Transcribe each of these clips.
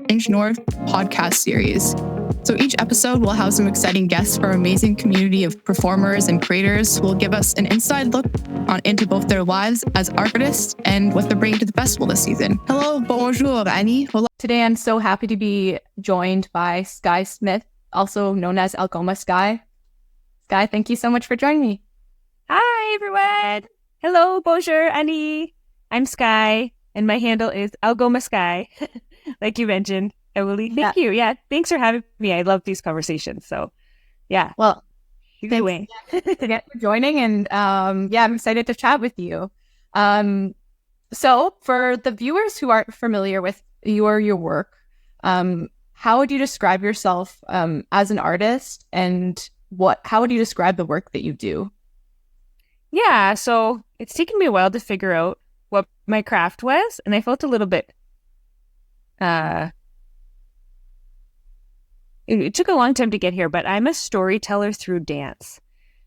Fringe North podcast series. So each episode will have some exciting guests from our amazing community of performers and creators who will give us an inside look into both their lives as artists and what they're bringing to the festival this season. Hello, bonjour, Annie. Hola. Today I'm so happy to be joined by Skye Smith, also known as Algoma Skye. Skye, thank you so much for joining me. Hi, everyone. Hello, bonjour, Annie. I'm Skye, and my handle is Algoma Skye, like you mentioned. Emelie, thank you. Yeah, thanks for having me. I love these conversations. So, yeah. Well, thanks for joining, and I'm excited to chat with you. So, for the viewers who aren't familiar with your work, how would you describe yourself as an artist, and how would you describe the work that you do? Yeah, so it's taken me a while to figure out what my craft was, and I felt a little bit it took a long time to get here, but I'm a storyteller through dance.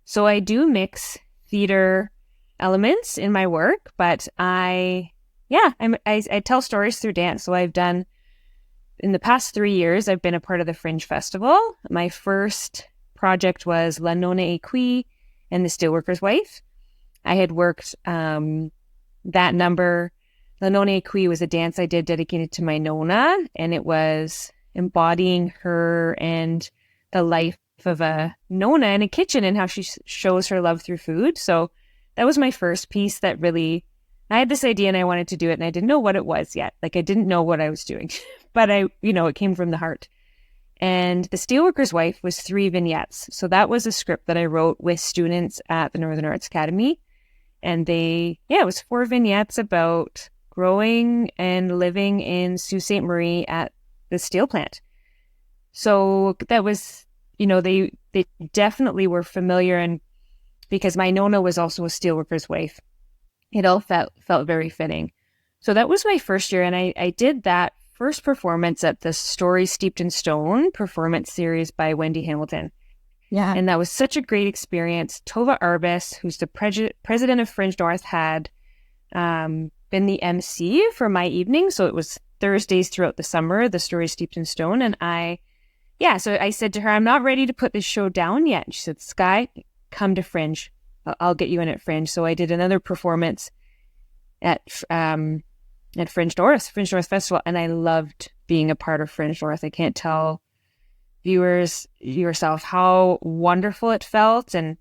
So I do mix theater elements in my work, but I tell stories through dance. So I've done, in the past 3 years, I've been a part of the Fringe Festival. My first project was La Nonna et Qui and the Steelworker's Wife. I had worked that number. La Nonna et Qui was a dance I did dedicated to my Nonna, and it was embodying her and the life of a Nonna in a kitchen and how she shows her love through food. So that was my first piece that really, I had this idea and I wanted to do it, and I didn't know what it was yet. Like, I didn't know what I was doing, but it came from the heart. And the Steelworker's Wife was 3 vignettes. So that was a script that I wrote with students at the Northern Arts Academy. And it was 4 vignettes about growing and living in Sault Ste Marie at the steel plant. So that was, they definitely were familiar, and because my Nonna was also a steelworker's wife, it all felt very fitting. So that was my first year, and I did that first performance at the Story Steeped in Stone performance series by Wendy Hamilton. Yeah. And that was such a great experience. Tova Arbus, who's the president of Fringe North, had been the MC for my evening. So it was Thursdays throughout the summer, the Story Steeped in Stone. And so I said to her, I'm not ready to put this show down yet. And she said, Skye, come to Fringe. I'll get you in at Fringe. So I did another performance at Fringe North Festival. And I loved being a part of Fringe North. I can't tell viewers yourself how wonderful it felt. And,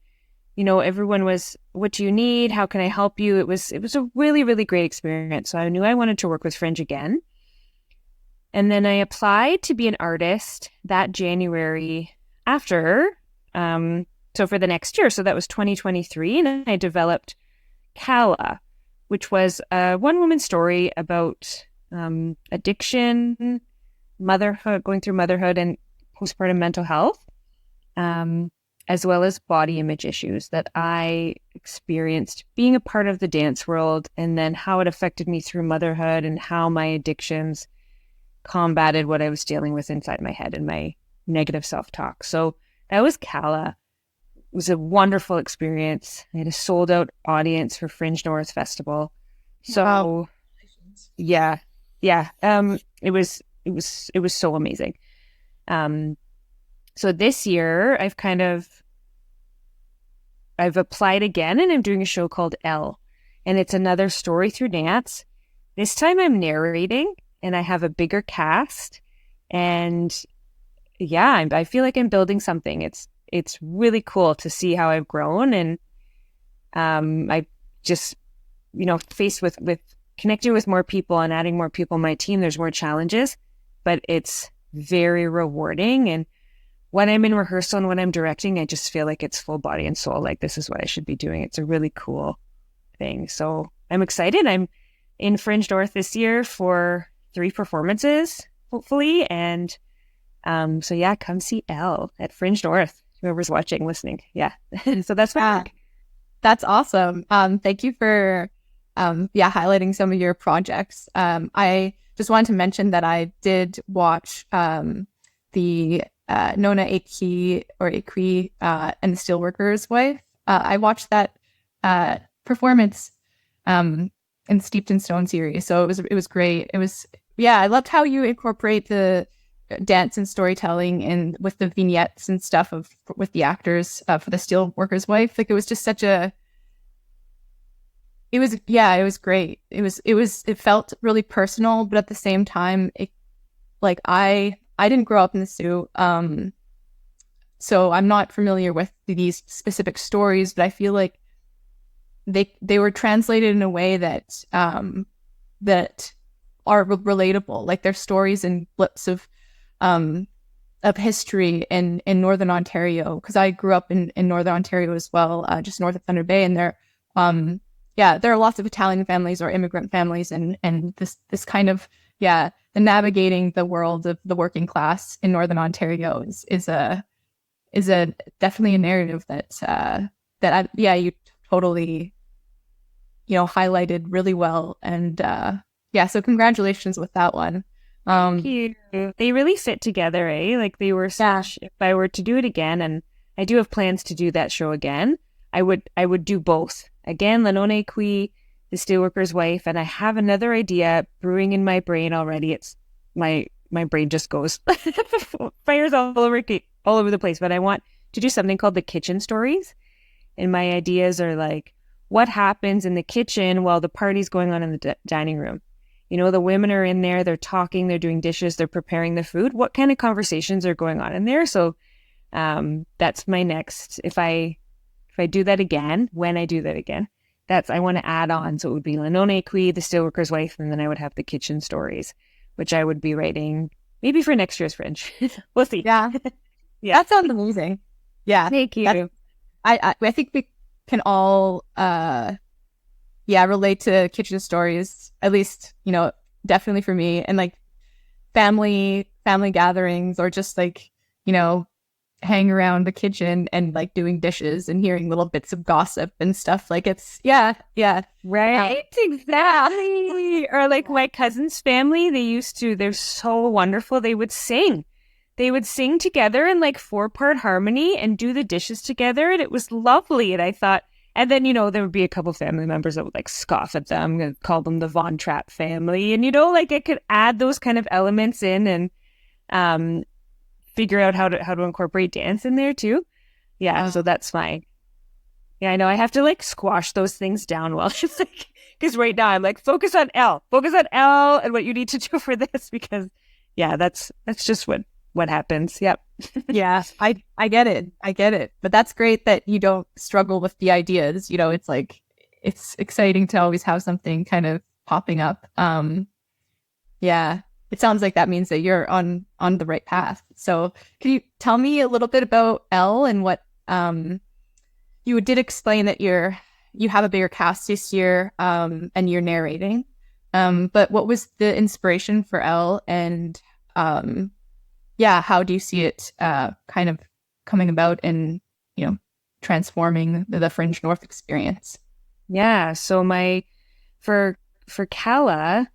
everyone was, what do you need? How can I help you? It was a really, really great experience. So I knew I wanted to work with Fringe again. And then I applied to be an artist that January after, so for the next year. So that was 2023. And I developed Calla, which was a one-woman story about addiction, motherhood, going through motherhood and postpartum mental health, as well as body image issues that I experienced being a part of the dance world, and then how it affected me through motherhood and how my addictions combated what I was dealing with inside my head and my negative self-talk. So that was Calla. It was a wonderful experience. I had a sold-out audience for Fringe North Festival. So wow. Yeah. It was so amazing. So this year I've applied again, and I'm doing a show called Elle, and it's another story through dance. This time I'm narrating, and I have a bigger cast, and I feel like I'm building something. It's really cool to see how I've grown, and I just, faced with connecting with more people and adding more people on my team, there's more challenges, but it's very rewarding. And when I'm in rehearsal and when I'm directing, I just feel like it's full body and soul. Like, this is what I should be doing. It's a really cool thing. So I'm excited. I'm in Fringe North this year for 3 performances, hopefully. And come see Elle at Fringe North. Whoever's watching, listening. Yeah. So that's my work. That's awesome. Thank you for highlighting some of your projects. I just wanted to mention that I did watch the Nonna et Qui and the Steelworker's Wife. I watched that performance in Steeped in Stone series, so it was great. It was yeah, I loved how you incorporate the dance and storytelling and with the vignettes and stuff with the actors for the steel worker's wife. Like it was just it was great. It felt really personal, but at the same time, I didn't grow up in the Sioux, so I'm not familiar with these specific stories, but I feel like they were translated in a way that that are relatable. Like they're stories and blips of history in Northern Ontario, because I grew up in Northern Ontario as well, just north of Thunder Bay, and there are lots of Italian families or immigrant families, and this kind of the navigating the world of the working class in Northern Ontario is a definitely a narrative that you totally highlighted really well, and so congratulations with that one. Thank you. They really fit together, eh? Like they were such, if I were to do it again, and I do have plans to do that show again, I would do both. Again, Lenone Qui, the steelworker's wife, and I have another idea brewing in my brain already. It's my brain just goes fires all over the place, but I want to do something called the kitchen stories. And my ideas are like, what happens in the kitchen while the party's going on in the dining room? The women are in there, they're talking, they're doing dishes, they're preparing the food. What kind of conversations are going on in there? So that's my next, if I do that again, when I do that again, I want to add on. So it would be Lenone Qui, the steelworker's wife, and then I would have the kitchen stories, which I would be writing maybe for next year's Fringe. We'll see. Yeah. Yeah. That sounds amazing. Yeah. Thank you. I think we can all relate to kitchen stories, at least, definitely for me, and like family gatherings, or just like, hang around the kitchen and like doing dishes and hearing little bits of gossip and stuff. Like it's right, exactly. Or like my cousin's family, they're so wonderful. They would sing together in like 4-part harmony and do the dishes together, and it was lovely. And I thought, and then there would be a couple family members that would like scoff at them and call them the Von Trapp family, and like I could add those kind of elements in, and figure out how to incorporate dance in there too. So that's fine. I know I have to like squash those things down well, just like, because right now I'm like, focus on L and what you need to do for this, because that's just what happens. Yep. Yeah, I get it. But that's great that you don't struggle with the ideas. It's like, it's exciting to always have something kind of popping up. It sounds like that means that you're on the right path. So can you tell me a little bit about Elle, and what you did explain that you have a bigger cast this year, and you're narrating. But what was the inspiration for Elle, and how do you see it kind of coming about and transforming the Fringe North experience? Yeah. So for Calla,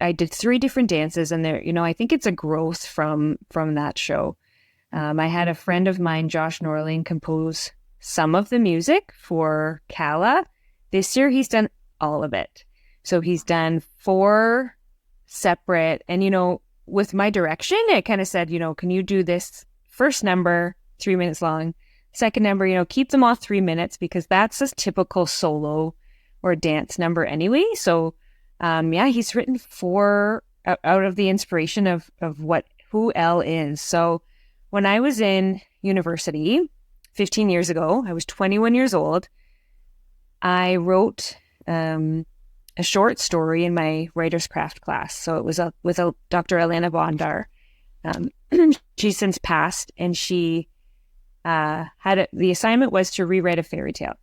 I did 3 different dances, and there, I think it's a growth from that show. I had a friend of mine, Josh Norling, compose some of the music for Calla. This year, he's done all of it. So he's done 4 separate, and with my direction, it kind of said, can you do this first number 3 minutes long, second number, keep them all 3 minutes, because that's a typical solo or dance number anyway. So he's written 4 out of the inspiration of who Elle is. So when I was in university 15 years ago, I was 21 years old. I wrote a short story in my writer's craft class. So it was with Dr. Elena Bondar. She's since passed, and she the assignment was to rewrite a fairy tale.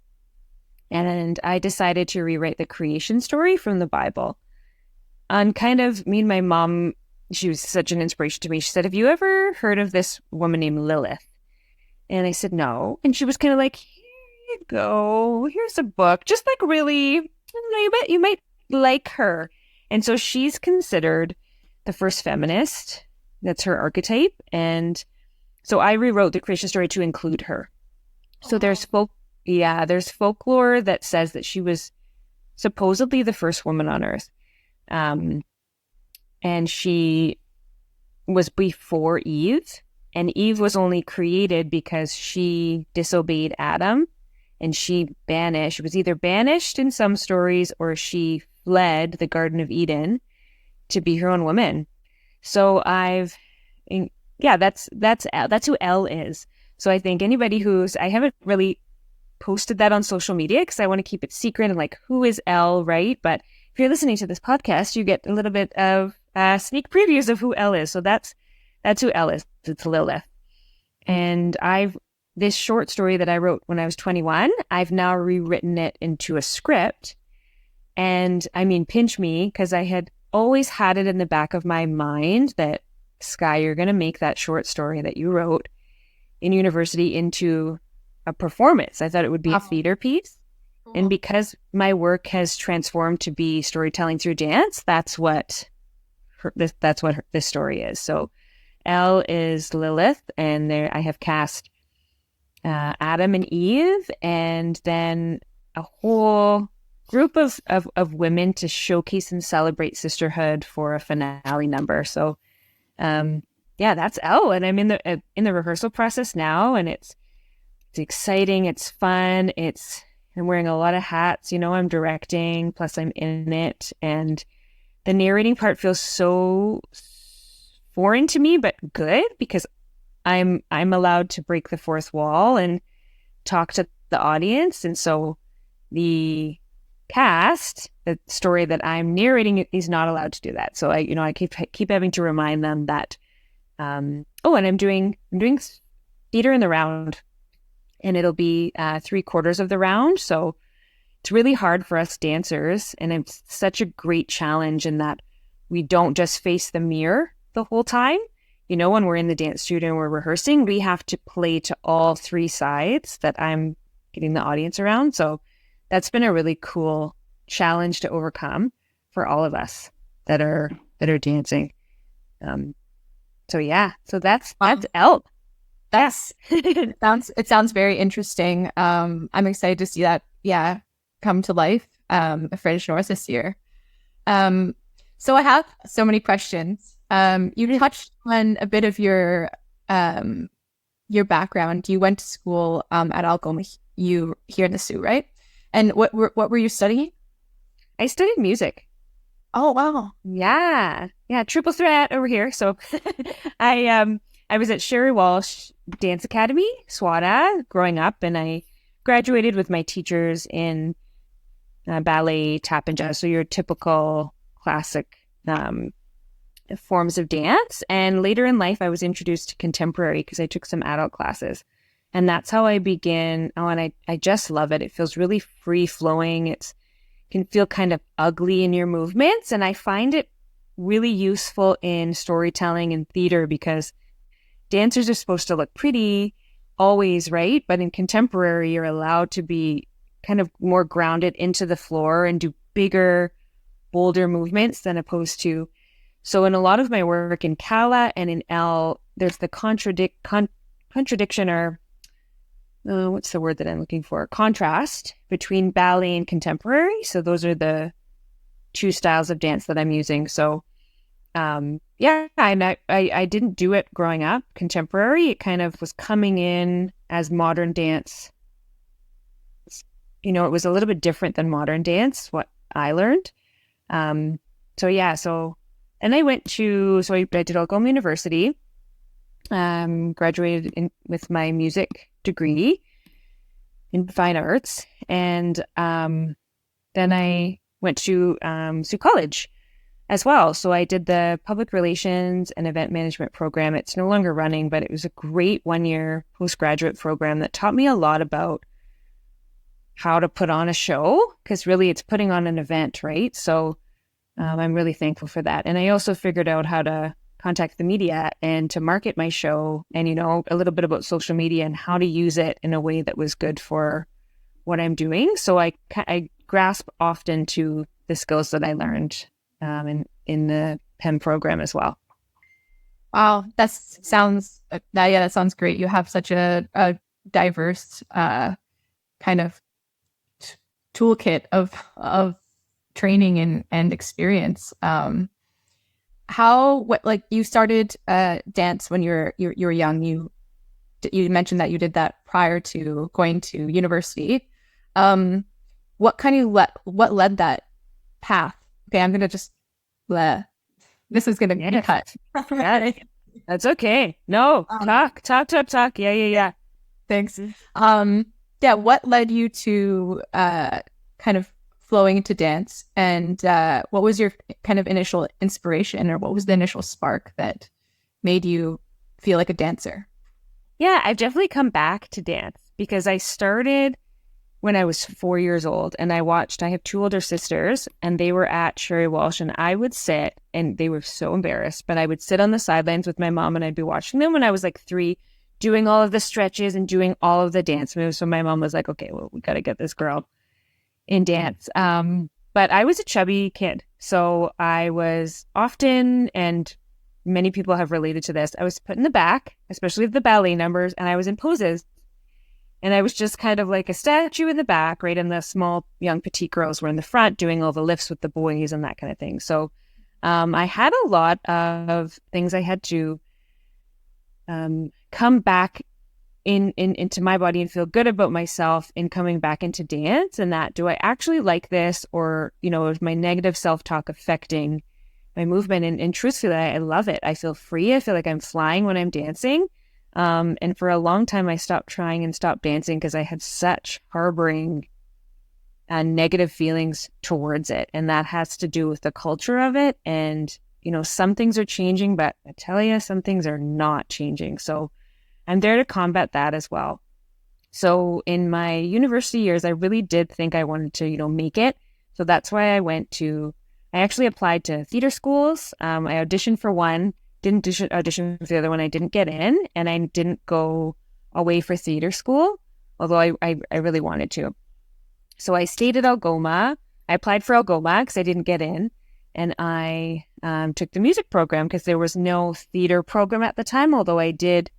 And I decided to rewrite the creation story from the Bible. And kind of, me and my mom, she was such an inspiration to me. She said, have you ever heard of this woman named Lilith? And I said, no. And she was kind of like, here you go. Here's a book. Just like really, you might like her. And so she's considered the first feminist. That's her archetype. And so I rewrote the creation story to include her. So there's folklore that says that she was supposedly the first woman on Earth. and she was before Eve. And Eve was only created because she disobeyed Adam, and she was either banished in some stories, or she fled the Garden of Eden to be her own woman. So that's who Elle is. So I think anybody I haven't really posted that on social media because I want to keep it secret and like, who is Elle, right? But if you're listening to this podcast, you get a little bit of sneak previews of who Elle is. So that's who Elle is. It's Lilith. And this short story that I wrote when I was 21, I've now rewritten it into a script. And I mean, pinch me, because I had always had it in the back of my mind that, Skye, you're going to make that short story that you wrote in university into a performance. I thought it would be a theater piece. Cool. And because my work has transformed to be storytelling through dance, that's what this story is. So Elle is Lilith, and there I have cast Adam and Eve, and then a whole group of women to showcase and celebrate sisterhood for a finale number. So that's Elle, and I'm in the rehearsal process now, and it's exciting, it's fun, I'm wearing a lot of hats, I'm directing, plus I'm in it, and the narrating part feels so foreign to me, but good, because I'm allowed to break the fourth wall and talk to the audience. And so the cast, the story that I'm narrating, is not allowed to do that. So I keep having to remind them that and I'm doing theater in the round, and it'll be 3/4 of the round. So it's really hard for us dancers, and it's such a great challenge in that we don't just face the mirror the whole time. When we're in the dance studio and we're rehearsing, we have to play to all three sides that I'm getting the audience around. So that's been a really cool challenge to overcome for all of us that are dancing. So that's Elle. That's it sounds very interesting. I'm excited to see that come to life at Fringe North this year. So I have so many questions. You touched on a bit of your background. You went to school at Algoma here in the Sault, right? And what were you studying? I studied music. Oh wow. Yeah, triple threat over here. So I was at Sherry Walsh Academy, SWATA, growing up, and I graduated with my teachers in ballet, tap, and jazz. So your typical classic forms of dance. And later in life, I was introduced to contemporary because I took some adult classes. And that's how I began. Oh, and I just love it. It feels really free flowing. It can feel kind of ugly in your movements. And I find it really useful in storytelling and theater because dancers are supposed to look pretty always, right? But in contemporary, you're allowed to be kind of more grounded into the floor and do bigger, bolder movements than opposed to. So in a lot of my work in Calla and in Elle, there's the contradiction or what's the word that I'm looking for? Contrast between ballet and contemporary. So those are the two styles of dance that I'm using. So and I didn't do it growing up contemporary. It kind of was coming in as modern dance. It was a little bit different than modern dance, what I learned. And I went to, I did Algoma University, graduated with my music degree in fine arts. And then I went to Sault College as well. So I did the public relations and event management program. It's no longer running, but it was a great 1-year postgraduate program that taught me a lot about how to put on a show, because really it's putting on an event, right? So I'm really thankful for that. And I also figured out how to contact the media and to market my show and, a little bit about social media and how to use it in a way that was good for what I'm doing. So I grasp often to the skills that I learned in the PEM program as well. Wow, that sounds great. You have such a diverse kind of toolkit of training and experience. like you started dance when you were young. You mentioned that you did that prior to going to university. What led that path? Okay, I'm gonna just this is gonna be cut. Yeah, that's okay. No, talk. Yeah. Thanks. Yeah, what led you to kind of flowing into dance, and what was your kind of initial inspiration, or what was the initial spark that made you feel like a dancer? Yeah, I've definitely come back to dance because I started when I was 4 years old, and I have 2 older sisters, and they were at Sherry Walsh, and I would sit, and they were so embarrassed, but I would sit on the sidelines with my mom, and I'd be watching them when I was like 3, doing all of the stretches and doing all of the dance moves. So my mom was like, okay, well, we got to get this girl in dance. But I was a chubby kid, so I was often, and many people have related to this, I was put in the back, especially the ballet numbers, and I was in poses. And I was just kind of like a statue in the back, right? And the small young petite girls were in the front doing all the lifts with the boys and that kind of thing. So I had a lot of things I had to come back into my body and feel good about myself in coming back into dance. And that, do I actually like this? Or, is my negative self-talk affecting my movement? And truthfully, I love it. I feel free. I feel like I'm flying when I'm dancing. And for a long time, I stopped trying and stopped dancing because I had such harboring and negative feelings towards it. And that has to do with the culture of it. And, some things are changing, but I tell you, some things are not changing. So I'm there to combat that as well. So in my university years, I really did think I wanted to, make it. So that's why I actually applied to theater schools. I auditioned for one. Didn't audition for the other one. I didn't get in, and I didn't go away for theater school, although I really wanted to. So I stayed at Algoma. I applied for Algoma because I didn't get in, and I took the music program because there was no theater program at the time, although I did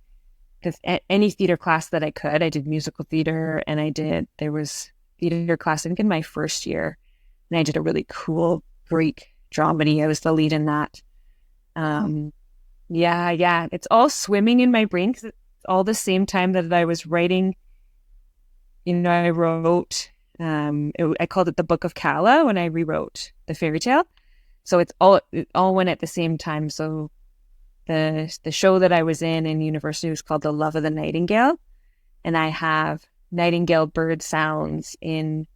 any theater class that I could. I did musical theater, and there was theater class, I think, in my first year, and I did a really cool Greek dramedy. I was the lead in that. Yeah. It's all swimming in my brain because it's all the same time that I was writing. I wrote, I called it the Book of Calla when I rewrote the fairy tale. So it all went at the same time. So the show that I was in university was called The Love of the Nightingale. And I have nightingale bird sounds and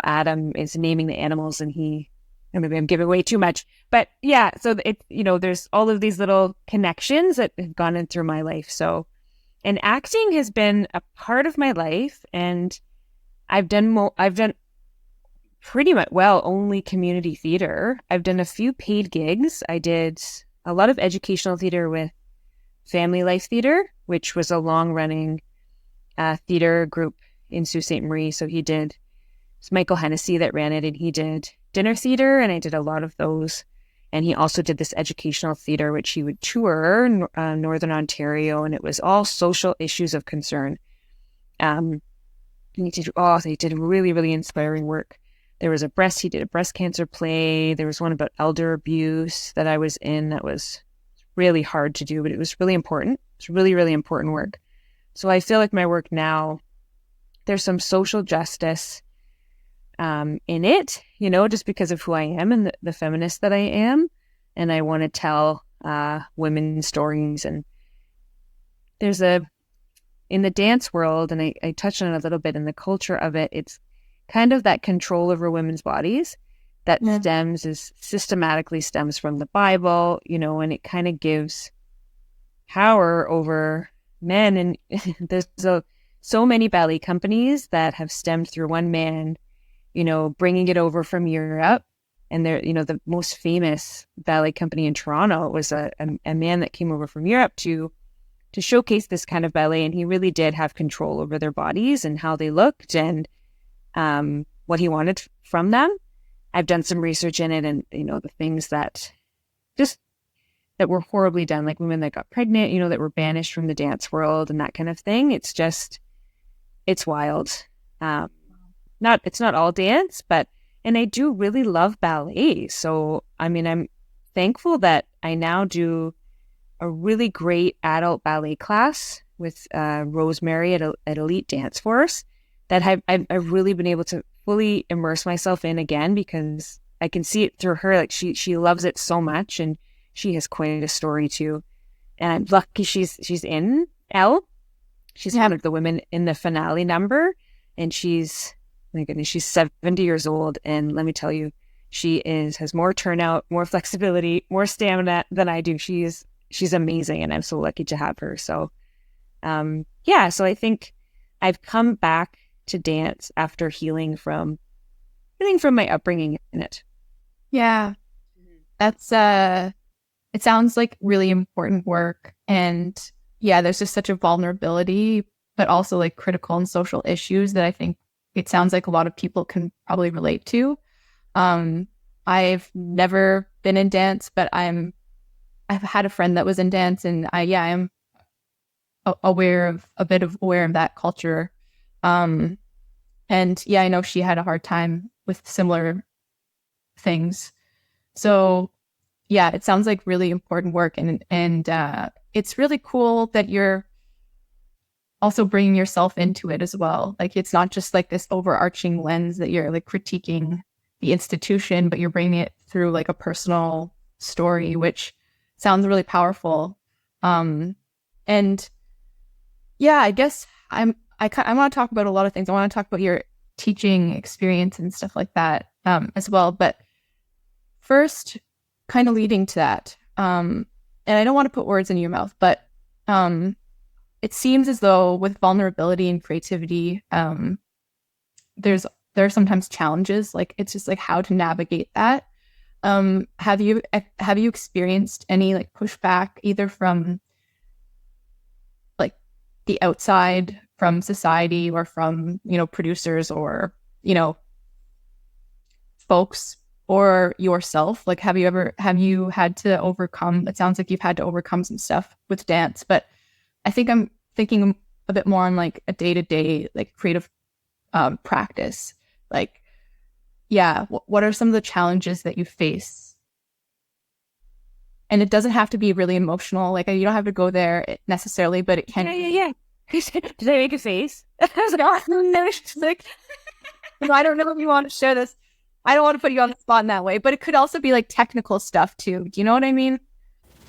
Adam is naming the animals, and maybe I'm giving away too much, but yeah, so there's all of these little connections that have gone in through my life. So, and acting has been a part of my life, and I've done pretty much, only community theater. I've done a few paid gigs. I did a lot of educational theater with Family Life Theater, which was a long-running theater group in Sault Ste. Marie. So it's Michael Hennessy that ran it, and he did dinner theater, and I did a lot of those. And he also did this educational theater, which he would tour Northern Ontario, and it was all social issues of concern. And they did really, really inspiring work. He did a breast cancer play. There was one about elder abuse that I was in that was really hard to do, but it was really important. It's really, really important work. So I feel like my work now, there's some social justice in it, just because of who I am and the feminist that I am. And I want to tell women's stories. And there's in the dance world, and I touched on it a little bit, in the culture of it, it's kind of that control over women's bodies that systematically stems from the Bible, and it kind of gives power over men. And there's so many ballet companies that have stemmed through one man, bringing it over from Europe. And they're, the most famous ballet company in Toronto was a man that came over from Europe to showcase this kind of ballet. And he really did have control over their bodies and how they looked and what he wanted from them. I've done some research in it, and, the things that were horribly done, like women that got pregnant, that were banished from the dance world and that kind of thing. It's wild. It's not all dance, and I do really love ballet. So, I'm thankful that I now do a really great adult ballet class with Rosemary at Elite Dance Force that I've really been able to fully immerse myself in again, because I can see it through her. Like she loves it so much, and she has quite a story too. And I'm lucky she's in Elle. She's one of the women in the finale number, and my goodness, she's 70 years old. And let me tell you, she has more turnout, more flexibility, more stamina than I do. She's amazing, and I'm so lucky to have her. So, so I think I've come back to dance after healing from my upbringing in it. Yeah, that's it sounds like really important work, and yeah, there's just such a vulnerability, but also like critical and social issues that I think it sounds like a lot of people can probably relate to. I've never been in dance, but I've had a friend that was in dance, and I'm aware of that culture. And yeah, I know she had a hard time with similar things. So yeah, it sounds like really important work, and it's really cool that you're also bringing yourself into it as well. Like, it's not just like this overarching lens that you're like critiquing the institution, but you're bringing it through like a personal story, which sounds really powerful. And yeah, I guess I want to talk about a lot of things. I want to talk about your teaching experience and stuff like that as well. But first, kind of leading to that, and I don't want to put words in your mouth, but it seems as though with vulnerability and creativity, there are sometimes challenges. Like, it's just like how to navigate that. Have you experienced any like pushback either from like the outside, from society, or from, producers, or, folks, or yourself? Like, have you had to overcome, it sounds like you've had to overcome some stuff with dance, but I think I'm thinking a bit more on like a day-to-day, like creative practice. Like, yeah, what are some of the challenges that you face? And it doesn't have to be really emotional. Like, you don't have to go there necessarily, but it can. Yeah. Did I make a face? I was like, oh, no, she's like, I don't know if you want to share this. I don't want to put you on the spot in that way, but it could also be like technical stuff too. Do you know what I mean?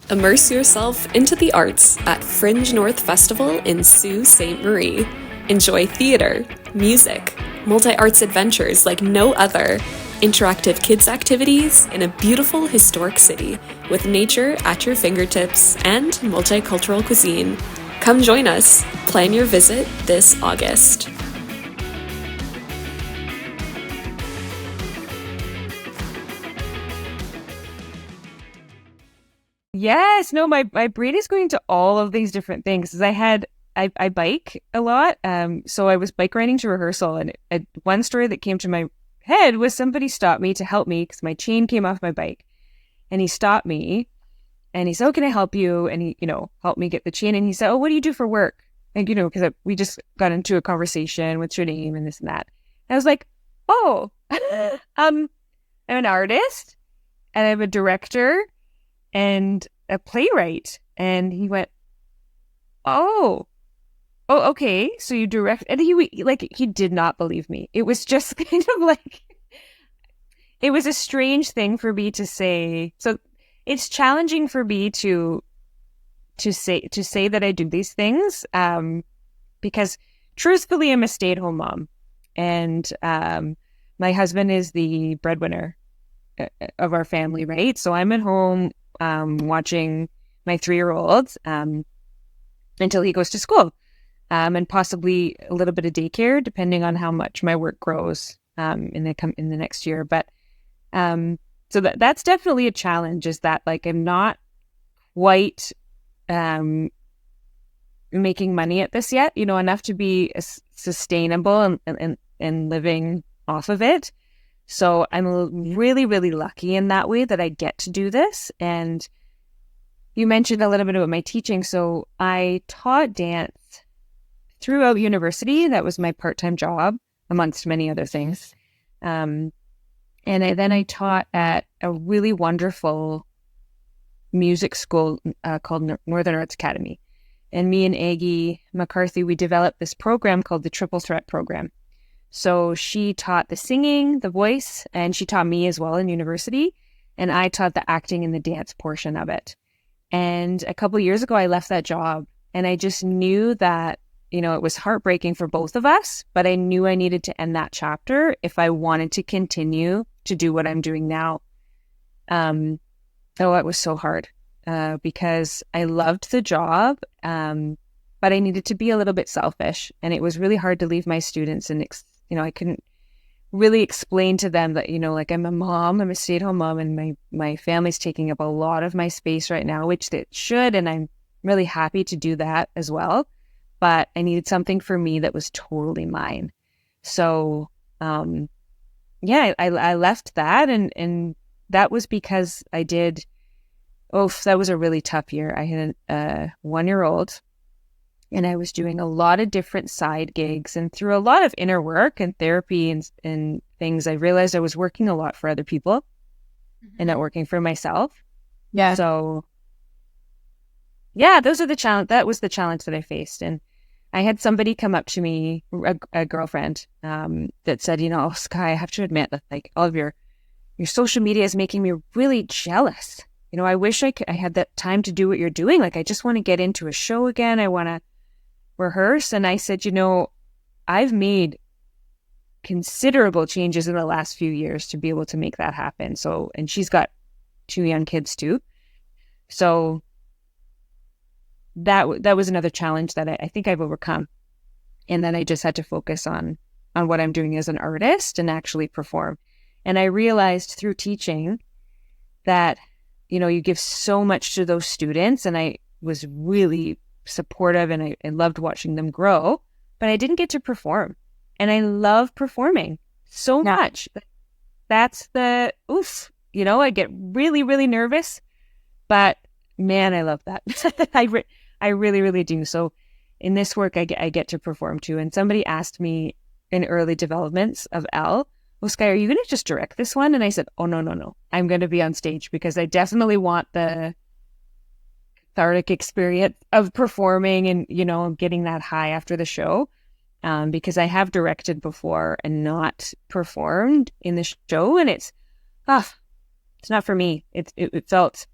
Immerse yourself into the arts at Fringe North Festival in Sault Ste Marie. Enjoy theater, music, multi-arts adventures like no other, interactive kids activities in a beautiful historic city with nature at your fingertips and multicultural cuisine. Come join us. Plan your visit this August. Yes, no, my brain is going to all of these different things. I bike a lot, so I was bike riding to rehearsal, and one story that came to my head was somebody stopped me to help me because my chain came off my bike, and he stopped me, and he said, "Oh, can I help you?" And he, helped me get the chain, and he said, "Oh, what do you do for work?" And because we just got into a conversation with your name and this and that. And I was like, "Oh, I'm an artist, and I'm a director and a playwright." And he went, oh, okay, so you direct. And he did not believe me. It was just kind of like, it was a strange thing for me to say. So it's challenging for me to say that I do these things, because truthfully, I'm a stay-at-home mom, and my husband is the breadwinner of our family, right? So I'm at home watching my 3-year-old until he goes to school, and possibly a little bit of daycare, depending on how much my work grows in the next year. But so that's definitely a challenge. Is that like I'm not quite making money at this yet, enough to be sustainable and living off of it. So I'm really, really lucky in that way that I get to do this. And you mentioned a little bit about my teaching. So I taught dance throughout university. That was my part-time job, amongst many other things. And then I taught at a really wonderful music school called Northern Arts Academy. And me and Aggie McCarthy, we developed this program called the Triple Threat Program. So she taught the singing, the voice, and she taught me as well in university. And I taught the acting and the dance portion of it. And a couple of years ago, I left that job, and I just knew that, you know, it was heartbreaking for both of us, but I knew I needed to end that chapter if I wanted to continue to do what I'm doing now. Oh, it was so hard because I loved the job, but I needed to be a little bit selfish, and it was really hard to leave my students, and I couldn't really explain to them that, you know, like I'm a mom, I'm a stay-at-home mom, and my family's taking up a lot of my space right now, which it should, and I'm really happy to do that as well. But I needed something for me that was totally mine. So, I left that, and that was because that was a really tough year. I had a 1-year-old, and I was doing a lot of different side gigs, and through a lot of inner work and therapy and things, I realized I was working a lot for other people and not working for myself. Yeah. So, yeah, that was the challenge that I faced. And I had somebody come up to me, a girlfriend, that said, you know, oh, Skye, I have to admit that like all of your social media is making me really jealous. You know, I wish I had that time to do what you're doing. Like, I just want to get into a show again. I want to rehearse. And I said, you know, I've made considerable changes in the last few years to be able to make that happen. So, and she's got 2 young kids too. So that was another challenge that I think I've overcome. And then I just had to focus on what I'm doing as an artist and actually perform. And I realized through teaching that, you know, you give so much to those students, and I was really supportive, and I loved watching them grow, but I didn't get to perform. And I love performing so much. That's the you know, I get really, really nervous, but man, I love that. I really, really do. So in this work, I get to perform too. And somebody asked me in early developments of Elle, oh, Skye, are you going to just direct this one? And I said, oh, no. I'm going to be on stage because I definitely want the cathartic experience of performing and, you know, getting that high after the show. Because I have directed before and not performed in the show. And it's not for me. It felt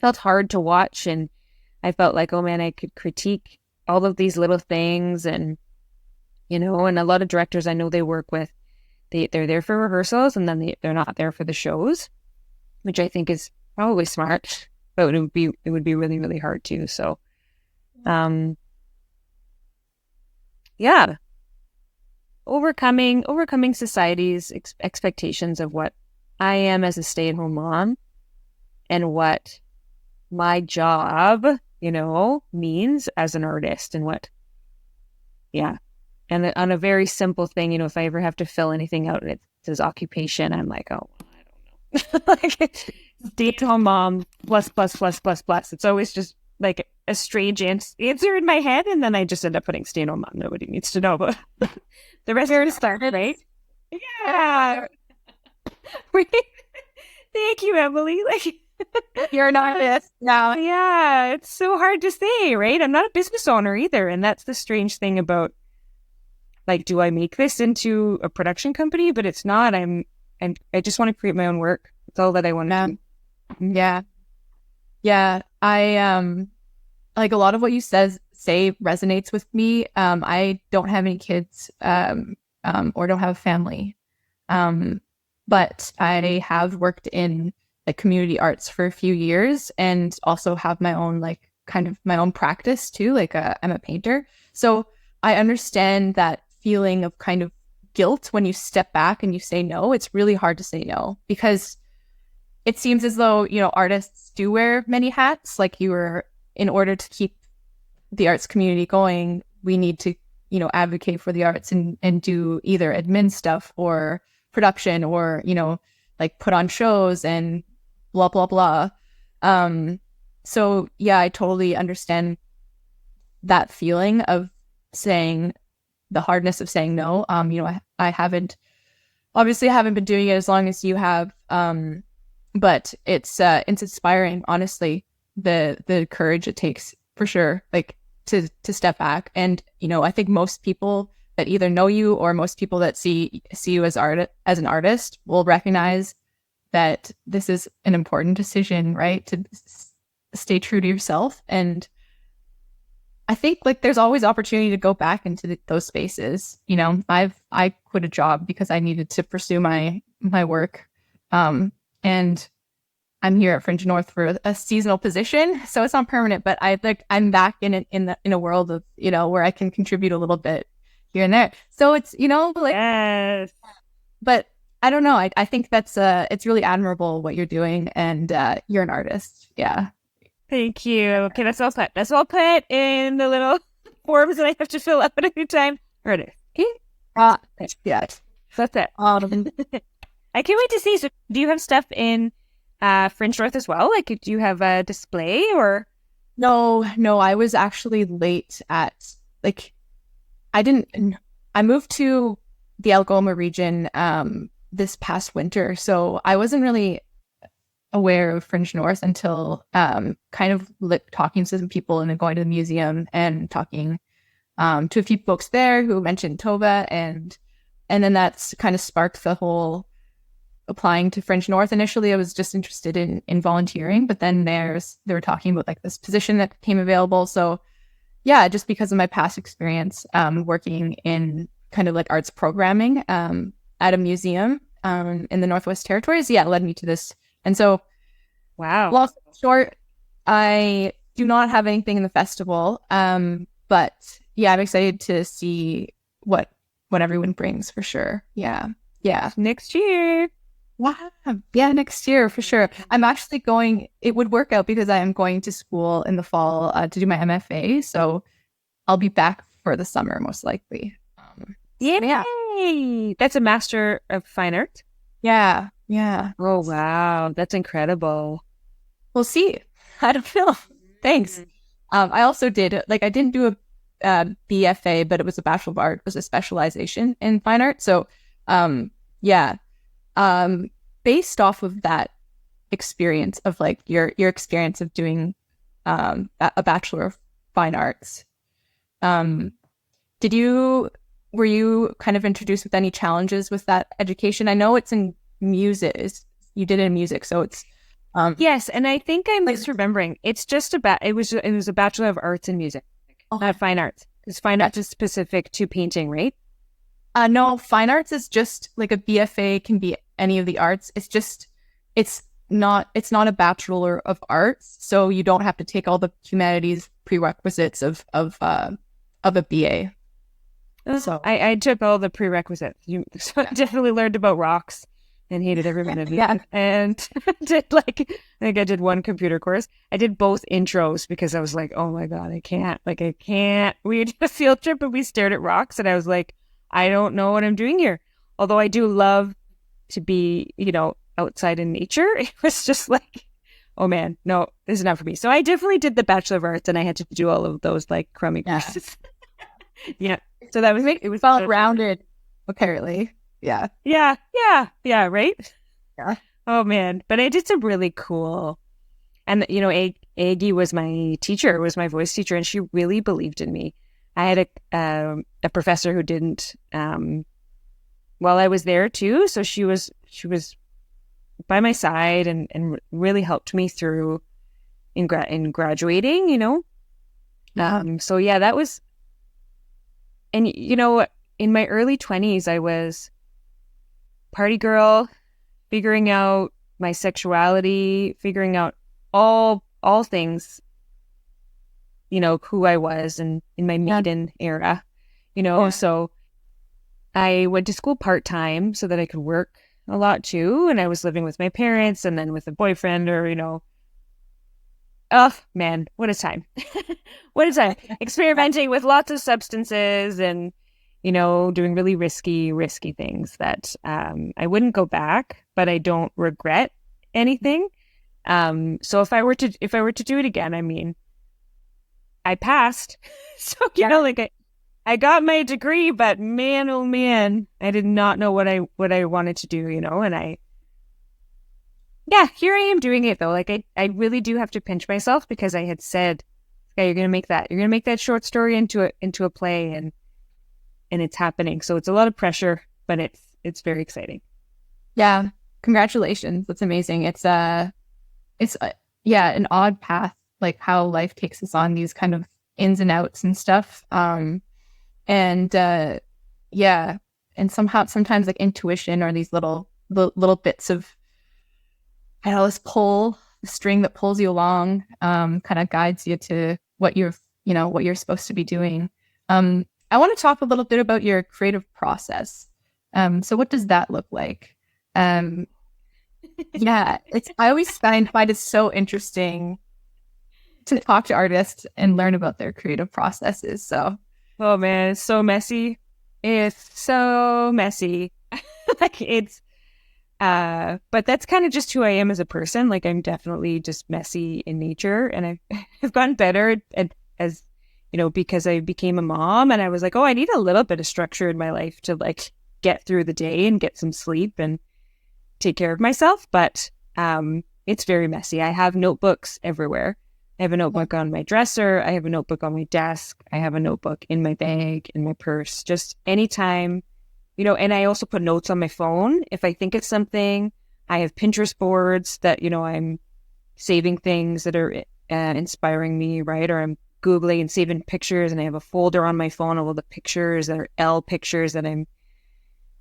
hard to watch. And I felt like, oh man, I could critique all of these little things. And, you know, and a lot of directors I know they work with, they're there for rehearsals, and then they're not there for the shows, which I think is probably smart, but it would be really, really hard too. So, yeah, overcoming society's expectations of what I am as a stay-at-home mom and what my job, you know, means as an artist, and and on a very simple thing, you know, if I ever have to fill anything out and it says occupation, I'm like, oh, I don't know. Like, stay-at-home mom plus. It's always just like a strange answer in my head, and then I just end up putting stay-at-home mom. Nobody needs to know, but the rest of it started, right? Yeah. Thank you, Emelie. Like, you're an artist now. Yeah, it's so hard to say, right? I'm not a business owner either, and that's the strange thing about, like, do I make this into a production company? But it's not. I just want to create my own work. That's all that I want to do. Yeah. I like a lot of what you say resonates with me. I don't have any kids, or don't have a family, but I have worked in like community arts for a few years, and also have my own like kind of my own practice too. Like I'm a painter, so I understand that feeling of kind of guilt when you step back and you say no. It's really hard to say no, because it seems as though, you know, artists do wear many hats. Like, in order to keep the arts community going, we need to, you know, advocate for the arts and do either admin stuff or production, or, you know, like put on shows and blah, blah, blah. So yeah, I totally understand that feeling of the hardness of saying no. You know, I haven't been doing it as long as you have. but it's inspiring, honestly, the courage it takes for sure, like to step back. And, you know, I think most people that either know you or most people that see you as an artist will recognize that this is an important decision, right? To stay true to yourself. And I think like there's always opportunity to go back into those spaces. You know, I quit a job because I needed to pursue my work. And I'm here at Fringe North for a seasonal position, so it's not permanent, but I'm back in a world of, you know, where I can contribute a little bit here and there. So it's, you know, like, Yes. But I don't know. I think that's it's really admirable what you're doing, and you're an artist. Yeah. Thank you. Okay, that's all put. That's all put in the little forms that I have to fill up at any time. Artist. Okay. Yeah. That's it. I can't wait to see. So, do you have stuff in Fringe North as well? Like, do you have a display or? No. I was actually late at I moved to the Algoma region this past winter, so I wasn't really aware of Fringe North until kind of talking to some people and then going to the museum and talking to a few folks there who mentioned Tova, and then that's kind of sparked the whole applying to Fringe North. Initially, I was just interested in volunteering, but then they were talking about like this position that came available. So yeah, just because of my past experience working in kind of like arts programming at a museum in the Northwest Territories, it led me to this. And so, wow. Long story short, I do not have anything in the festival, but yeah, I'm excited to see what everyone brings for sure. Yeah. Next year. Wow. Yeah, next year for sure. I'm actually going. It would work out because I am going to school in the fall to do my MFA, so I'll be back for the summer most likely. Yay! That's a Master of Fine Art? Yeah. Oh, wow. That's incredible. We'll see. I don't know. Thanks. I also did, I didn't do a BFA, but it was a Bachelor of Art. It was a specialization in fine art. So, based off of that experience of like your experience of doing a Bachelor of Fine Arts, were you kind of introduced with any challenges with that education? I know it's in music. You did it in music, so it's yes, and I think I'm misremembering. It's just it was a Bachelor of Arts in Music, not Fine Arts. Because Fine Arts is specific to painting, right? No, Fine Arts is just like a BFA can be any of the arts. It's not a Bachelor of Arts, so you don't have to take all the humanities prerequisites of a BA. So I took all the prerequisites. So I definitely learned about rocks and hated every minute of it. Yeah. And I think I did one computer course. I did both intros because I was like, oh my God, I can't. We did a field trip and we stared at rocks and I was like, I don't know what I'm doing here. Although I do love to be, outside in nature. It was just like, oh man, no, this is not for me. So I definitely did the Bachelor of Arts and I had to do all of those like crummy courses. Yeah. So that was it. Was well rounded, apparently. Yeah. Yeah, right? Yeah. Oh man. But I did some really cool, and Aggie was my teacher, was my voice teacher, and she really believed in me. I had a professor who didn't while I was there too, so she was by my side and really helped me through in graduating, So yeah, that was. And, in my early 20s, I was party girl, figuring out my sexuality, figuring out all things, who I was and in my maiden era, So I went to school part-time so that I could work a lot too. And I was living with my parents and then with a boyfriend oh man, what a time. What a time. Experimenting with lots of substances and, doing really risky things that I wouldn't go back, but I don't regret anything. So if I were to do it again, I mean, I passed. So, I got my degree, but man, oh man, I did not know what I wanted to do, and yeah, here I am doing it though. Like I really do have to pinch myself because I had said, "Okay, you're gonna make that short story into a play," and it's happening. So it's a lot of pressure, but it's very exciting. Yeah, congratulations. That's amazing. It's yeah, an odd path, like how life takes us on these kind of ins and outs and stuff. And yeah, and sometimes like intuition or these little bits of, I don't know, this pull, the string that pulls you along, kind of guides you to what you're supposed to be doing. I want to talk a little bit about your creative process. So what does that look like? Yeah, I always find it so interesting to talk to artists and learn about their creative processes. So, oh man, it's so messy. It's so messy. Like but that's kind of just who I am as a person. Like I'm definitely just messy in nature, and I've gotten better at as because I became a mom, and I was like, oh, I need a little bit of structure in my life to like get through the day and get some sleep and take care of myself. But it's very messy. I have notebooks everywhere. I have a notebook on my dresser. I have a notebook on my desk. I have a notebook in my bag, in my purse, just anytime, and I also put notes on my phone. If I think of something, I have Pinterest boards that, I'm saving things that are inspiring me, right? Or I'm Googling and saving pictures, and I have a folder on my phone of all the pictures that are L pictures that I'm,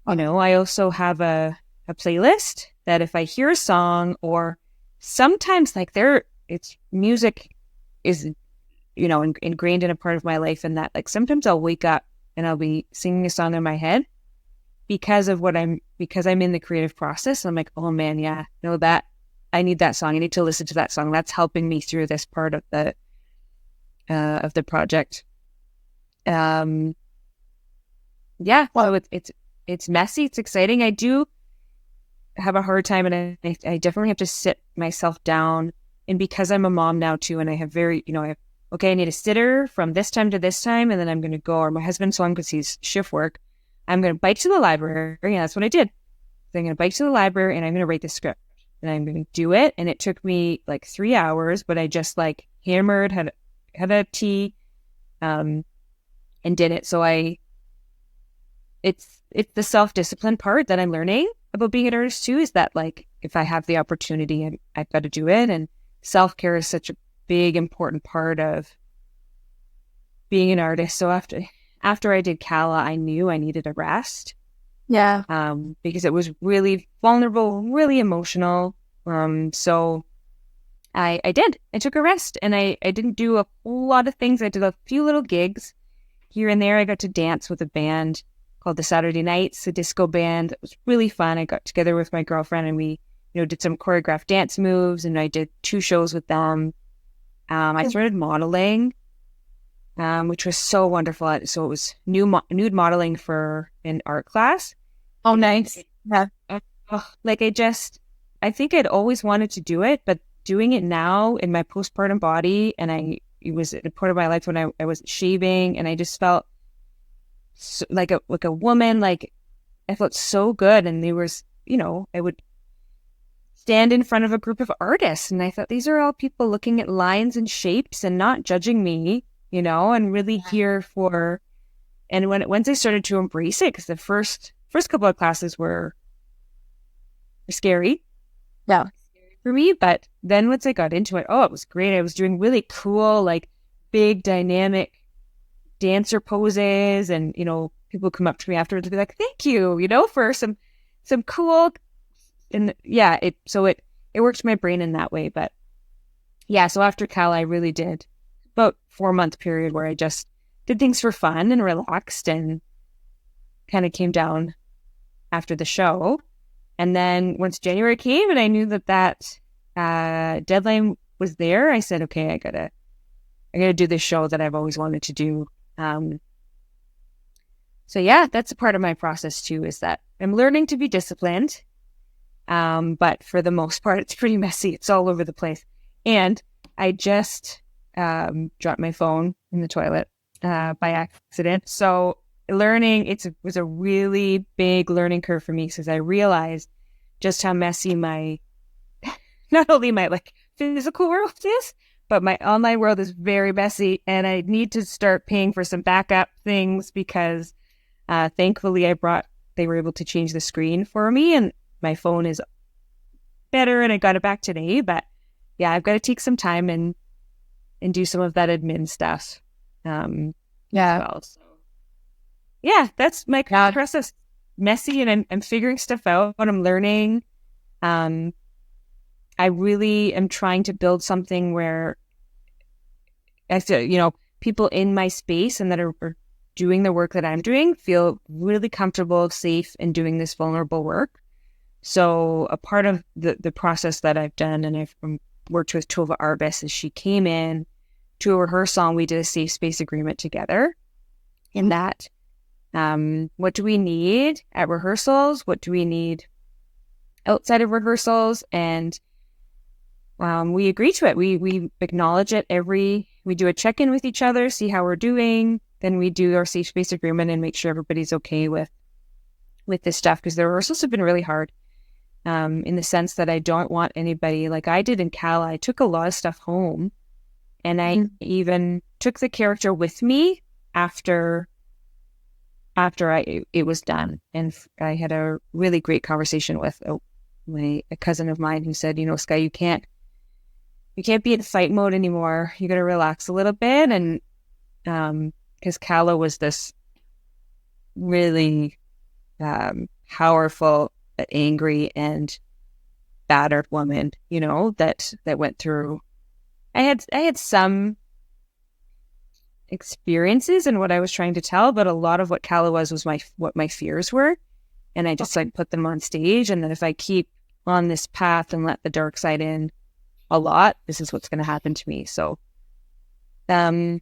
I also have a playlist that if I hear a song, or sometimes like it's music is, ingrained in a part of my life, and that like sometimes I'll wake up and I'll be singing a song in my head because I'm in the creative process. I'm like, oh man, yeah, no, that I need that song. I need to listen to that song. That's helping me through this part of the project. Yeah, so it's messy. It's exciting. I do have a hard time, and I definitely have to sit myself down. And because I'm a mom now too, and I have I need a sitter from this time to this time, and then I'm going to go, or my husband's home because he's shift work. I'm going to bike to the library. Yeah, that's what I did. So I'm going to bike to the library, and I'm going to write the script, and I'm going to do it. And it took me like 3 hours, but I just like hammered, had a tea, and did it. So it's the self-discipline part that I'm learning about being an artist too, is that like, if I have the opportunity, I've got to do it. And self-care is such a big, important part of being an artist. So after I did Calla, I knew I needed a rest. Yeah. Because it was really vulnerable, really emotional. So I did. I took a rest, and I didn't do a whole lot of things. I did a few little gigs here and there. I got to dance with a band called the Saturday Nights, a disco band. It was really fun. I got together with my girlfriend, and we, did some choreographed dance moves, and I did 2 shows with them. I started modeling, which was so wonderful. So it was nude modeling for an art class. Oh, nice. Yeah. I think I'd always wanted to do it, but doing it now in my postpartum body, and it was a part of my life when I was shaving, and I just felt so, like a woman. Like I felt so good, and there was, I would stand in front of a group of artists, and I thought, these are all people looking at lines and shapes and not judging me, and really here for. And once I started to embrace it, because the first couple of classes were scary. Yeah. For me, but then once I got into it, it was great. I was doing really cool, like big dynamic dancer poses, and people come up to me afterwards and be like, "Thank you," for some cool, and yeah, it worked my brain in that way. But yeah, so after Cal, I really did about 4-month period where I just did things for fun and relaxed, and kind of came down after the show. And then once January came and I knew that deadline was there, I said, okay, I gotta do this show that I've always wanted to do. So yeah, that's a part of my process too, is that I'm learning to be disciplined. But for the most part, it's pretty messy. It's all over the place. And I just dropped my phone in the toilet by accident. So learning, was a really big learning curve for me, because I realized just how messy my not only my like physical world is, but my online world is very messy, and I need to start paying for some backup things because thankfully they were able to change the screen for me, and my phone is better, and I got it back today. But yeah, I've got to take some time and do some of that admin stuff. Well. So yeah, that's my process. Messy, and I'm figuring stuff out. I'm learning. I really am trying to build something where I feel, people in my space and that are doing the work that I'm doing feel really comfortable, safe in doing this vulnerable work. So a part of the process that I've done, and I've worked with Tova Arbus, is she came in to a rehearsal and we did a safe space agreement together. In that, what do we need at rehearsals? What do we need outside of rehearsals? And we agree to it. We acknowledge it we do a check-in with each other, see how we're doing. Then we do our safe space agreement and make sure everybody's okay with this stuff, because the rehearsals have been really hard in the sense that I don't want anybody, like I did in Calla, I took a lot of stuff home, and I even took the character with me after it was done. And I had a really great conversation with a cousin of mine who said, Skye, you can't be in fight mode anymore. You got to relax a little bit. And because Calla was this really powerful, angry, and battered woman, that went through. I had some experiences in what I was trying to tell, but a lot of what Calla was what my fears were, and I just put them on stage. And then if I keep on this path and let the dark side in a lot, this is what's going to happen to me. So, yeah,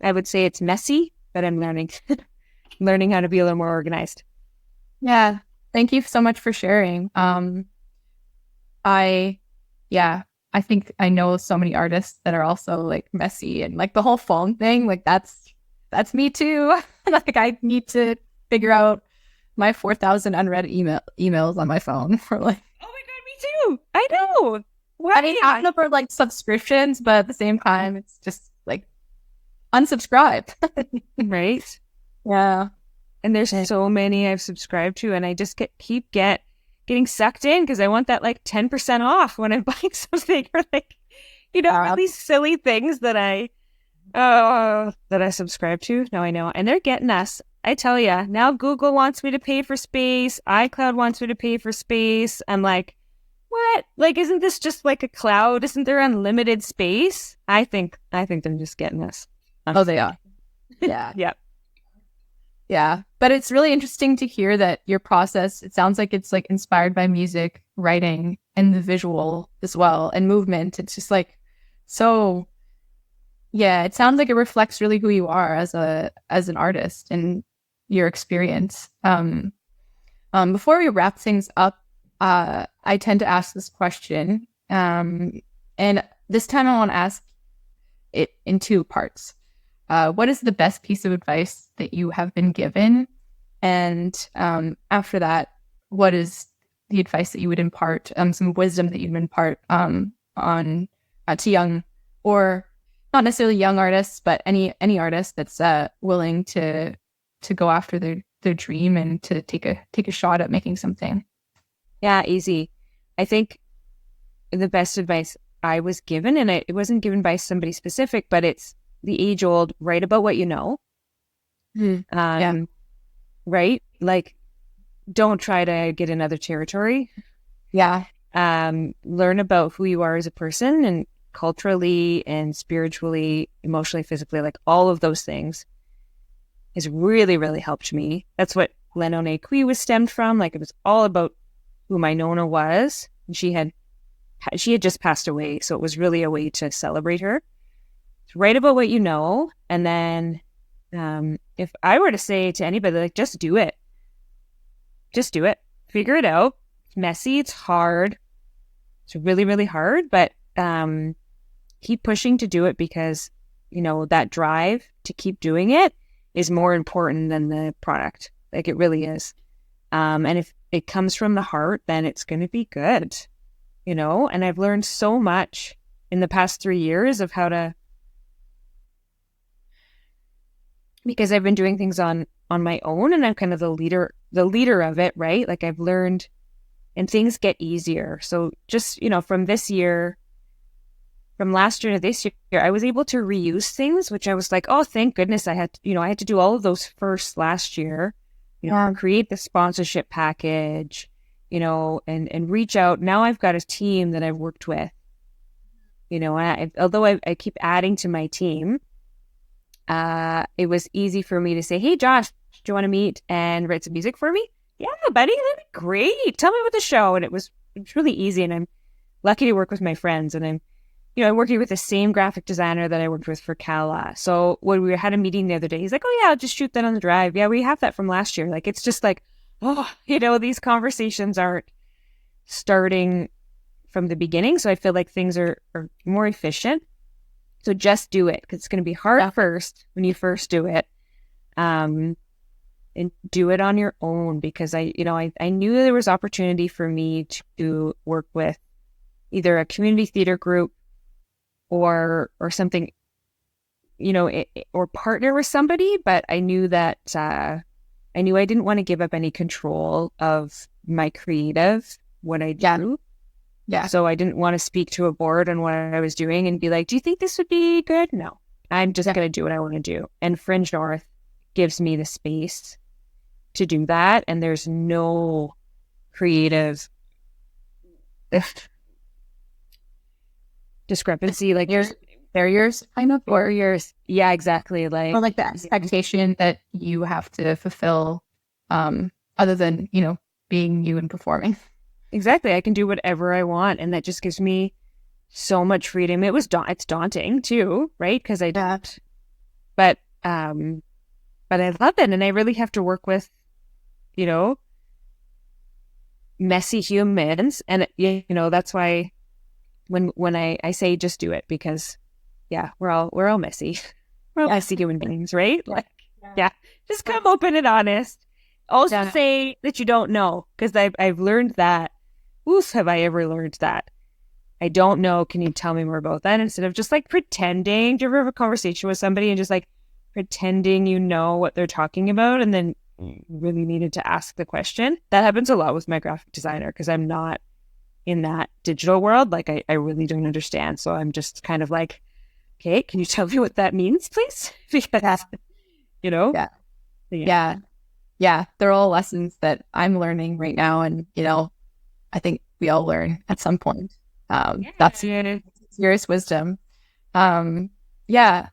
I would say it's messy, but I'm learning how to be a little more organized. Yeah, thank you so much for sharing. I think I know so many artists that are also like messy, and like the whole phone thing, like that's me too. Like I need to figure out my 4,000 unread emails on my phone for like. Oh my God, me too. I know. I mean, I know for like subscriptions, but at the same time, it's just like unsubscribe. Right? Yeah. And there's so many I've subscribed to, and I just keep getting sucked in because I want that like 10% off when I'm buying something, or like, all these silly things that I subscribe to. Now I know, and they're getting us. I tell you, now Google wants me to pay for space. iCloud wants me to pay for space. I'm like, what? Like, isn't this just like a cloud? Isn't there unlimited space? I think they're just getting us. Oh, they are. Yeah. Yep. Yeah. But it's really interesting to hear that your process, it sounds like it's like inspired by music, writing, and the visual as well, and movement. It's just like, so yeah, it sounds like it reflects really who you are as an artist and your experience. Before we wrap things up, I tend to ask this question. And this time I want to ask it in two parts. What is the best piece of advice that you have been given? And after that, what is the advice that you would impart, some wisdom that you'd impart on to young, or not necessarily young artists, but any artist that's willing to go after their dream and to take a shot at making something? Yeah, easy. I think the best advice I was given, and it wasn't given by somebody specific, but it's the age-old, write about what you know. Yeah. Right? Like, don't try to get another territory. Yeah. Learn about who you are as a person, and culturally and spiritually, emotionally, physically, like all of those things has really, really helped me. That's what Lenone Kui was stemmed from. Like, it was all about who my Nona was. And she had just passed away, so it was really a way to celebrate her. So write about what you know, and then if I were to say to anybody, like, just do it. Just do it. Figure it out. It's messy. It's hard. It's really, really hard, but keep pushing to do it, because, that drive to keep doing it is more important than the product. Like, it really is. And it comes from the heart, then it's going to be good, you know? And I've learned so much in the past 3 years of how to, because I've been doing things on my own, and I'm kind of the leader of it, right? Like I've learned, and things get easier. So just, you know, from last year to this year, I was able to reuse things, which I was like, oh, thank goodness I had to do all of those first last year, you know, create the sponsorship package, you know, and reach out. Now I've got a team that I've worked with, you know, and although I keep adding to my team, it was easy for me to say, hey, Josh, do you want to meet and write some music for me? Yeah, buddy, that'd be great. Tell me about the show. And it was really easy. And I'm lucky to work with my friends. And I'm working with the same graphic designer that I worked with for Calla. So when we had a meeting the other day, he's like, oh yeah, I'll just shoot that on the drive. Yeah, we have that from last year. Like, it's just like, oh, you know, these conversations aren't starting from the beginning. So I feel like things are more efficient. So just do it, because it's going to be hard at first when you first do it. And do it on your own, because I knew there was opportunity for me to work with either a community theater group or something, you know, or partner with somebody. But I knew that I didn't want to give up any control of my creative, what I do. Yeah. So I didn't want to speak to a board on what I was doing and be like, do you think this would be good? No, I'm just going to do what I want to do. And Fringe North gives me the space to do that. And there's no creative discrepancy, like barriers, kind of, or barriers. Yeah, exactly. Like, or like the expectation that you have to fulfill, other than, you know, being you and performing. Exactly. I can do whatever I want. And that just gives me so much freedom. It's daunting too, right? Because I don't, but I love it. And I really have to work with, you know, messy humans. And, you know, that's why when I say just do it, because yeah, we're all messy. We're all messy human beings, right? Like, yeah, just come open and honest. Also say that you don't know, because I've learned that. Oof, have I ever learned that? I don't know. Can you tell me more about that? Instead of just like pretending. Do you ever have a conversation with somebody and just like pretending you know what they're talking about, and then you really needed to ask the question? That happens a lot with my graphic designer, because I'm not in that digital world. Like I really don't understand. So I'm just kind of like, okay, can you tell me what that means, please? Because, you know? Yeah. They're all lessons that I'm learning right now. And, you know, I think we all learn at some point. That's serious wisdom. Yeah.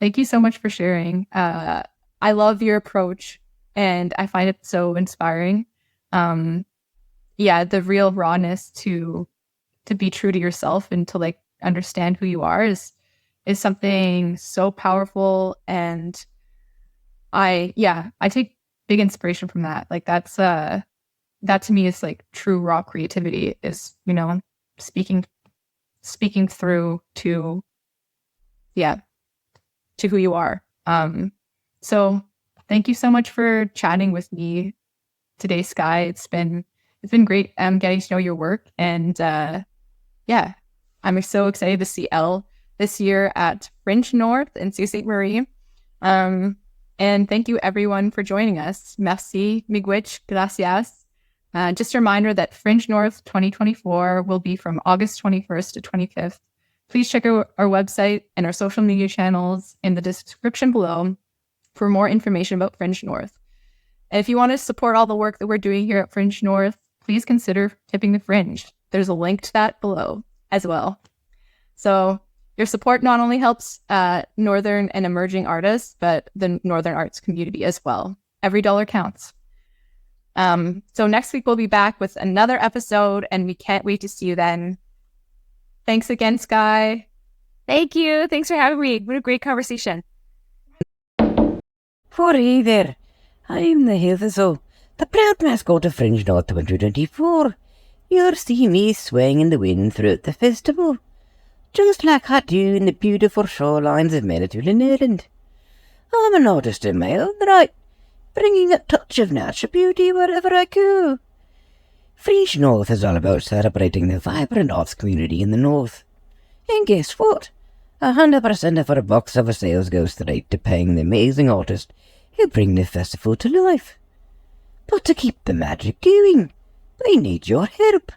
Thank you so much for sharing. I love your approach, and I find it so inspiring. The real rawness to be true to yourself and to like understand who you are is something so powerful. And I take big inspiration from that. Like that to me is like true raw creativity, is, you know, speaking through to who you are. So thank you so much for chatting with me today, Skye. It's been great getting to know your work, and I'm so excited to see Elle this year at Fringe North in Sault Ste Marie. And thank you everyone for joining us. Merci, miigwech, gracias. Just a reminder that Fringe North 2024 will be from August 21st to 25th. Please check out our website and our social media channels in the description below for more information about Fringe North. And if you want to support all the work that we're doing here at Fringe North, please consider tipping the Fringe. There's a link to that below as well. So your support not only helps Northern and emerging artists, but the Northern arts community as well. Every dollar counts. So next week we'll be back with another episode, and we can't wait to see you then. Thanks again, Skye. Thank you. Thanks for having me. What a great conversation. Hooray there. I'm the Hitherso, the proud mascot of Fringe North 2024. You'll see me swaying in the wind throughout the festival, just like I do in the beautiful shorelines of Manitoulin Island. I'm an artist in my own right, bringing a touch of natural beauty wherever I go. Fringe North is all about celebrating the vibrant arts community in the north. And guess what? 100% of our box office sales goes straight to paying the amazing artists who bring the festival to life. But to keep the magic going, I need your help.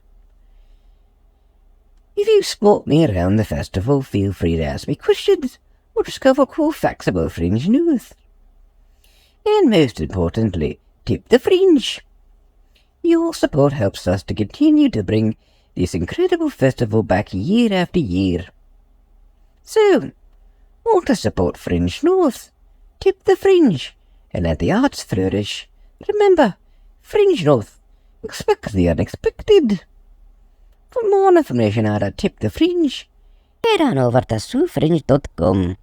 If you spot me around the festival, feel free to ask me questions or discover cool facts about Fringe North. And most importantly, tip the Fringe. Your support helps us to continue to bring this incredible festival back year after year. So, want to support Fringe North? Tip the Fringe and let the arts flourish. Remember, Fringe North, expect the unexpected. For more information on how to tip the Fringe, head on over to SueFringe.com.